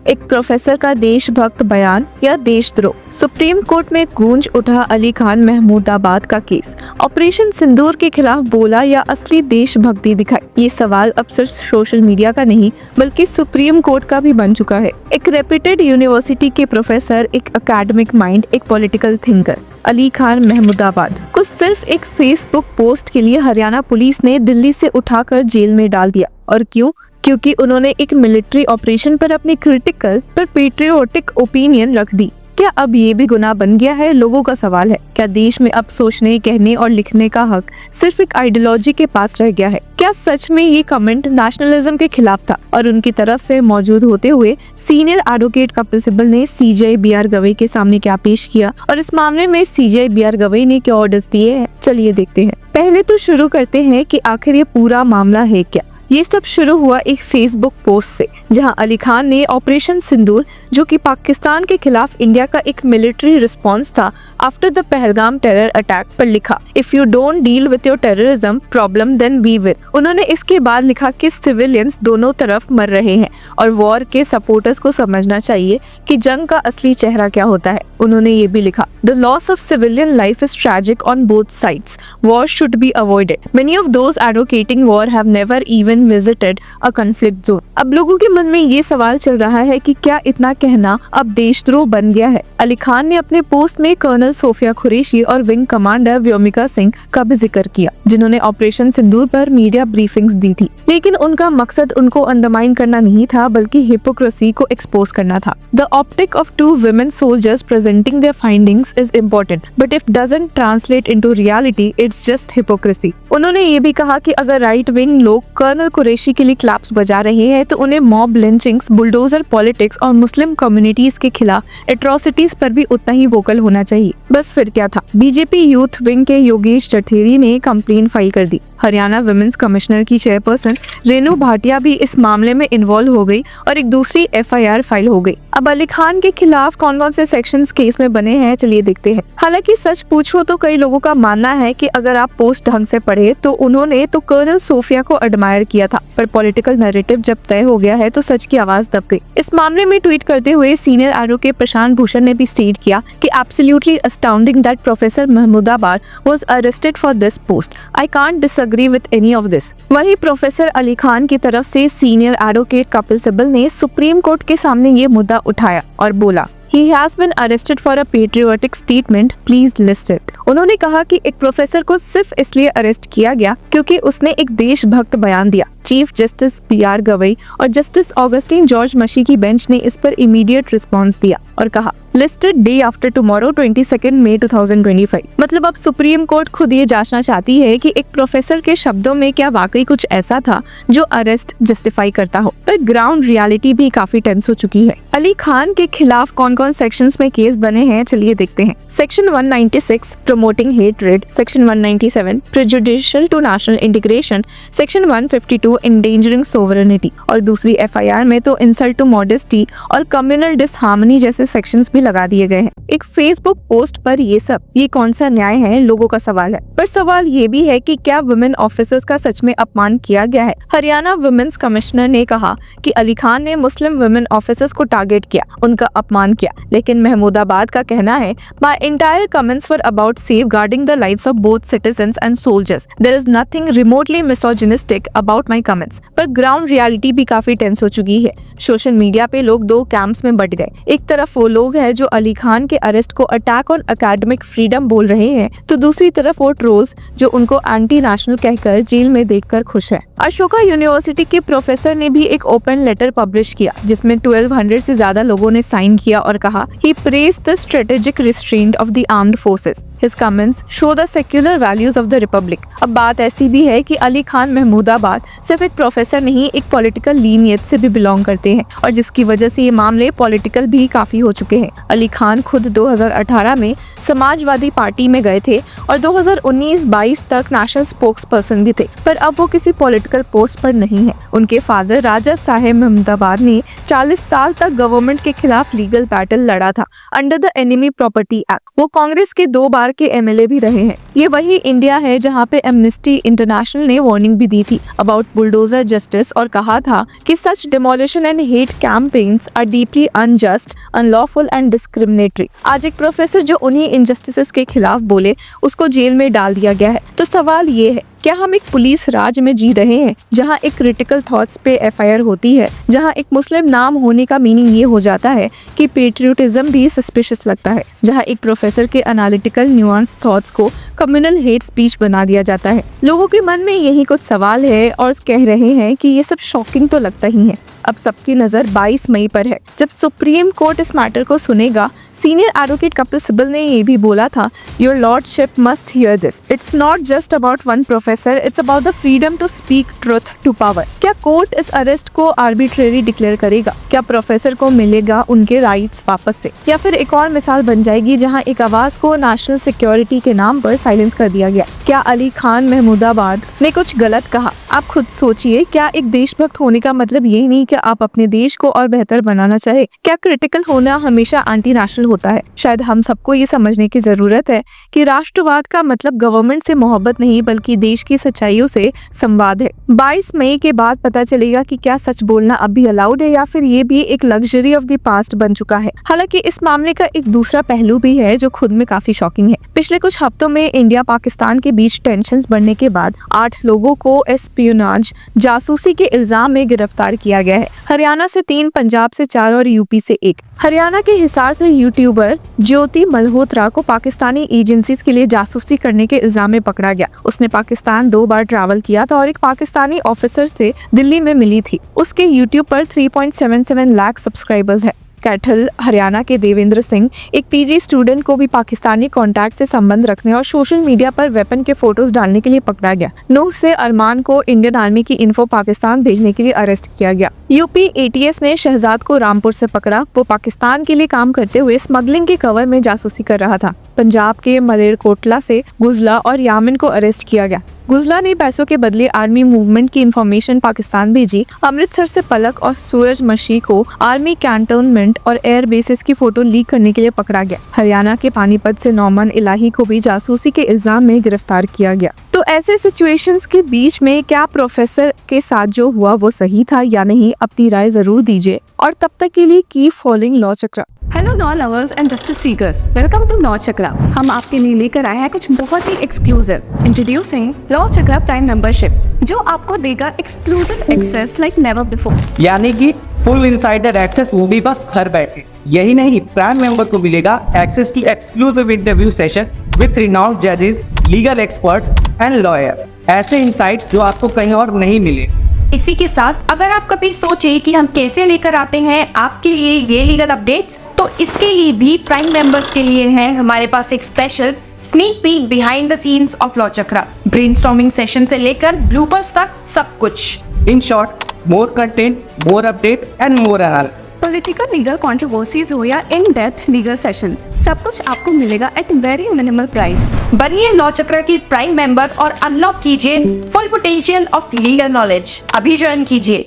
एक प्रोफेसर का देशभक्त बयान या देशद्रोह। सुप्रीम कोर्ट में गूंज उठा अली खान महमूदाबाद का केस। ऑपरेशन सिंदूर के खिलाफ बोला या असली देशभक्ति दिखाई। ये सवाल अब सिर्फ सोशल मीडिया का नहीं बल्कि सुप्रीम कोर्ट का भी बन चुका है। एक रेप्यूटेड यूनिवर्सिटी के प्रोफेसर, एक एकेडमिक माइंड, एक पॉलिटिकल थिंकर अली खान महमूदाबाद को सिर्फ एक फेसबुक पोस्ट के लिए हरियाणा पुलिस ने दिल्ली से उठाकर जेल में डाल दिया। और क्यों? क्योंकि उन्होंने एक मिलिट्री ऑपरेशन पर अपनी क्रिटिकल पर पेट्रियोटिक ओपिनियन रख दी। क्या अब ये भी गुनाह बन गया है? लोगों का सवाल है। क्या देश में अब सोचने, कहने और लिखने का हक सिर्फ एक आइडियोलॉजी के पास रह गया है? क्या सच में ये कमेंट नेशनलिज्म के खिलाफ था? और उनकी तरफ से मौजूद होते हुए सीनियर एडवोकेट कपिल सिब्बल ने सीजेआई बीआर गवई के सामने क्या पेश किया और इस मामले में सीजेआई बीआर गवई ने क्या ऑर्डर्स दिए हैं? चलिए देखते हैं। पहले तो शुरू करते हैं कि आखिर ये पूरा मामला है क्या। ये सब शुरू हुआ एक फेसबुक पोस्ट से, जहां अली खान ने ऑपरेशन सिंदूर, जो कि पाकिस्तान के खिलाफ इंडिया का एक मिलिट्री रिस्पांस था after the Pahalgam terror attack, पर लिखा, if you don't deal with your terrorism problem then we will. उन्होंने इसके बाद लिखा कि सिविलियंस दोनों तरफ मर रहे हैं और वॉर के सपोर्टर्स को समझना चाहिए कि जंग का असली चेहरा क्या होता है। उन्होंने ये भी लिखा, the loss of civilian life is tragic on both sides, war should be avoided, many of those advocating war have never even visited a conflict zone. अब लोगों के मन में ये सवाल चल रहा है कि क्या इतना कहना अब देशद्रोह बन गया है? अली खान ने अपने पोस्ट में कर्नल सोफिया कुरैशी और विंग कमांडर व्योमिका सिंह का भी जिक्र किया, जिन्होंने ऑपरेशन सिंदूर पर मीडिया ब्रीफिंग्स दी थी। लेकिन उनका मकसद उनको अंडरमाइन करना नहीं था बल्कि हिपोक्रेसी को एक्सपोज करना था। The optic of two women soldiers presenting their findings is important but if doesn't translate into reality it's just hypocrisy. उन्होंने ये भी कहा कि अगर राइट विंग लोग कर्नल कुरैशी के लिए क्लैप्स बजा रहे हैं तो उन्हें मॉब लिंचिंग्स, बुलडोजर पॉलिटिक्स और मुस्लिम कम्युनिटीज के खिलाफ एट्रोसिटीज पर भी उतना ही वोकल होना चाहिए। बस फिर क्या था? बीजेपी यूथ विंग के योगेश जठेरी ने कंप्लेंट फाइल कर दी। हरियाणा वुमेन्स कमिश्नर की चेयरपर्सन रेनू भाटिया भी इस मामले में इन्वॉल्व हो गई और एक दूसरी एफआईआर फाइल हो गई। अब अली खान के खिलाफ कौन कौन से सेक्शंस केस में बने हैं, चलिए देखते हैं। हालांकि सच पूछो तो कई लोगों का मानना है कि अगर आप पोस्ट ढंग से पढ़े तो उन्होंने तो कर्नल सोफिया को एडमायर किया था, पर पॉलिटिकल नैरेटिव जब तय हो गया है तो सच की आवाज दब गई। इस मामले में ट्वीट करते हुए सीनियर एडवोकेट प्रशांत भूषण ने भी स्टेट किया कि absolutely astounding that professor Mahmudabad was arrested for this post. I can't disagree with any of this. वहीं प्रोफेसर अली खान की तरफ से सीनियर एडवोकेट कपिल सिब्बल ने सुप्रीम कोर्ट के सामने ये मुद्दा उठाया और बोला, He has been arrested for a patriotic statement. Please list it. उन्होंने कहा कि एक प्रोफेसर को सिर्फ इसलिए अरेस्ट किया गया क्योंकि उसने एक देशभक्त बयान दिया। चीफ जस्टिस बीआर गवई और जस्टिस ऑगस्टिन जॉर्ज मशी की बेंच ने इस पर इमीडिएट रिस्पांस दिया और कहा, लिस्टेड डे आफ्टर टुमारो 22 मई 2025। मतलब अब सुप्रीम कोर्ट खुद ये जांचना चाहती है कि एक प्रोफेसर के शब्दों में क्या वाकई कुछ ऐसा था जो अरेस्ट जस्टिफाई करता हो। पर ग्राउंड रियलिटी भी काफी टेंस हो चुकी है। अली खान के खिलाफ कौन कौन सेक्शंस में केस बने हैं, चलिए देखते हैं। Section 196 promoting hatred, section 197 prejudicial to national integration, section 152 endangering sovereignty और दूसरी एफआईआर में तो इंसल्ट टू मॉडेस्टी और कम्युनल डिसहार्मनी जैसे सेक्शंस भी लगा दिए गए हैं। एक फेसबुक पोस्ट पर ये कौन सा न्याय है, लोगों का सवाल है। पर सवाल ये भी है कि क्या वुमेन ऑफिसर्स का सच में अपमान किया गया है? हरियाणा वुमेन्स कमिश्नर ने कहा कि अली खान ने मुस्लिम वुमेन ऑफिसर्स को टारगेट किया, उनका अपमान किया। लेकिन महमूदाबाद का कहना है, my entire comments were about safeguarding the lives of both citizens and soldiers. There is nothing remotely misogynistic about my comments. पर ग्राउंड रियलिटी भी काफी टेंस हो चुकी है। सोशल मीडिया पे लोग दो कैंप्स में बट गए। एक तरफ वो लोग हैं जो अली खान के अरेस्ट को अटैक ऑन एकेडमिक फ्रीडम बोल रहे हैं, तो दूसरी तरफ वो ट्रोल्स जो उनको एंटी नेशनल कहकर जेल में देखकर खुश है। अशोका यूनिवर्सिटी के प्रोफेसर ने भी एक ओपन लेटर पब्लिश किया जिसमें 1200 से ज्यादा लोगों ने साइन किया और कहा, he praised the strategic restraint of the armed forces. His comments show the secular values of the republic। अब बात ऐसी भी है कि अली खान महमूदाबाद सिर्फ एक प्रोफेसर नहीं, एक पॉलिटिकल लीनियत से भी बिलोंग करते हैं और जिसकी वजह से ये मामले पॉलिटिकल भी काफी हो चुके हैं। अली खान खुद 2018 में समाजवादी पार्टी में गए थे और 2019-22 तक नेशनल स्पोक्स पर्सन भी थे, पर अब वो किसी पॉलिटिकल पोस्ट पर नहीं है। उनके फादर राजा साहेब महमूदाबाद ने 40 साल तक गवर्नमेंट के खिलाफ लीगल बैटल लड़ा था under the enemy property act. वो कांग्रेस के 2 बार बार के एमएलए भी रहे हैं। ये वही इंडिया है जहाँ पे एमनेस्टी इंटरनेशनल ने वार्निंग भी दी थी अबाउट बुलडोजर जस्टिस और कहा था कि such demolition and hate campaigns are deeply unjust, unlawful and discriminatory. आज एक प्रोफेसर जो उन्हीं इनजस्टिसेस के खिलाफ बोले उसको जेल में डाल दिया गया है। तो सवाल ये है, क्या हम एक पुलिस राज में जी रहे हैं जहां एक क्रिटिकल थॉट्स पे एफआईआर होती है, जहां एक मुस्लिम नाम होने का मीनिंग ये हो जाता है कि पेट्रियोटिज्म भी सस्पिशियस लगता है, जहां एक प्रोफेसर के एनालिटिकल न्यूआंस थॉट्स को कम्युनल हेट स्पीच बना दिया जाता है। लोगों के मन में यही कुछ सवाल है और कह रहे हैं कि ये सब शॉकिंग तो लगता ही है। अब सबकी नजर 22 मई पर है जब सुप्रीम कोर्ट इस मैटर को सुनेगा। सीनियर एडवोकेट कपिल सिब्बल ने ये भी बोला था, your lordship must hear this, it's not just about one professor, it's about the freedom to speak truth to power. क्या कोर्ट इस अरेस्ट को आर्बिट्रेरी डिक्लेयर करेगा? क्या प्रोफेसर को मिलेगा उनके राइट्स वापस से, या फिर एक और मिसाल बन जाएगी जहां एक आवाज को नेशनल सिक्योरिटी के नाम पर साइलेंस कर दिया गया? क्या अली खान महमूदाबाद ने कुछ गलत कहा? आप खुद सोचिए, क्या एक देशभक्त होने का मतलब यही नहीं कि आप अपने देश को और बेहतर बनाना चाहे? क्या क्रिटिकल होना हमेशा एंटी नेशनल होता है? शायद हम सबको ये समझने की जरूरत है कि राष्ट्रवाद का मतलब गवर्नमेंट से मोहब्बत नहीं बल्कि देश की सच्चाइयों से संवाद है। 22 मई के बाद पता चलेगा कि क्या सच बोलना अब भी अलाउड है या फिर ये भी एक लग्जरी ऑफ द पास्ट बन चुका है। हालांकि इस मामले का एक दूसरा पहलू भी है जो खुद में काफी शॉकिंग है। पिछले कुछ हफ्तों में इंडिया पाकिस्तान के बीच टेंशन बढ़ने के बाद 8 लोगों को एस्पियोनाज जासूसी के इल्जाम में गिरफ्तार किया गया है। हरियाणा से 3, पंजाब से 4 और यूपी से 1। हरियाणा के हिसार से यूट्यूबर ज्योति मल्होत्रा को पाकिस्तानी एजेंसीज के लिए जासूसी करने के इल्जाम में पकड़ा गया। उसने पाकिस्तान 2 बार ट्रैवल किया था और एक पाकिस्तानी ऑफिसर से दिल्ली में मिली थी। उसके यूट्यूब पर 3.77 लाख सब्सक्राइबर्स है। कैथल हरियाणा के देवेंद्र सिंह एक पीजी स्टूडेंट को भी पाकिस्तानी कॉन्टैक्ट से संबंध रखने और सोशल मीडिया पर वेपन के फोटोज डालने के लिए पकड़ा गया। नूह से अरमान को इंडियन आर्मी की इन्फो पाकिस्तान भेजने के लिए अरेस्ट किया गया। यूपी एटीएस ने शहजाद को रामपुर से पकड़ा। वो पाकिस्तान के लिए काम करते हुए स्मगलिंग के कवर में जासूसी कर रहा था। पंजाब के मलेरकोटला से गुजला और यामिन को अरेस्ट किया गया। गुजला ने पैसों के बदले आर्मी मूवमेंट की इंफॉर्मेशन पाकिस्तान भेजी। अमृतसर से पलक और सूरजमशी को आर्मी कैंटोनमेंट और एयर बेसिस की फोटो लीक करने के लिए पकड़ा गया। हरियाणा के पानीपत से नौमन इलाही को भी जासूसी के इल्जाम में गिरफ्तार किया गया। तो ऐसे सिचुएशंस के बीच में क्या प्रोफेसर के साथ जो हुआ वो सही था या नहीं, अपनी राय जरूर दीजिए और तब तक के लिए keep following law Chakra. Hello law lovers and justice seekers, welcome to law Chakra. हम आपके लिए लेकर आए हैं कुछ बहुत ही exclusive. Introducing law Chakra prime membership, जो आपको देगा exclusive access like never before. यानी कि फुल इनसाइडर एक्सेस, वो भी बस घर बैठे। यही नहीं, प्राइम मेंबर को मिलेगा access to exclusive interview session with renowned जजेस, लीगल एक्सपर्ट्स एंड लॉयर्स। ऐसे इनसाइट्स जो आपको कहीं और नहीं मिले। इसी के साथ अगर आप कभी सोचे कि हम कैसे लेकर आते हैं आपके लिए ये लीगल अपडेट्स, तो इसके लिए भी प्राइम मेंबर्स के लिए है हमारे पास एक special sneak peek behind the scenes of law chakra. Brainstorming session से लेकर ब्लूपर्स तक सब कुछ। In short, more content, more update and more analysis. Political legal controversies हो या इन डेप्थ लीगल सेशंस, सब कुछ आपको मिलेगा एट वेरी मिनिमल प्राइस। बनिए लॉ चक्र की प्राइम मेंबर और अनलॉक कीजिए full potential of legal knowledge. अभी ज्वाइन कीजिए।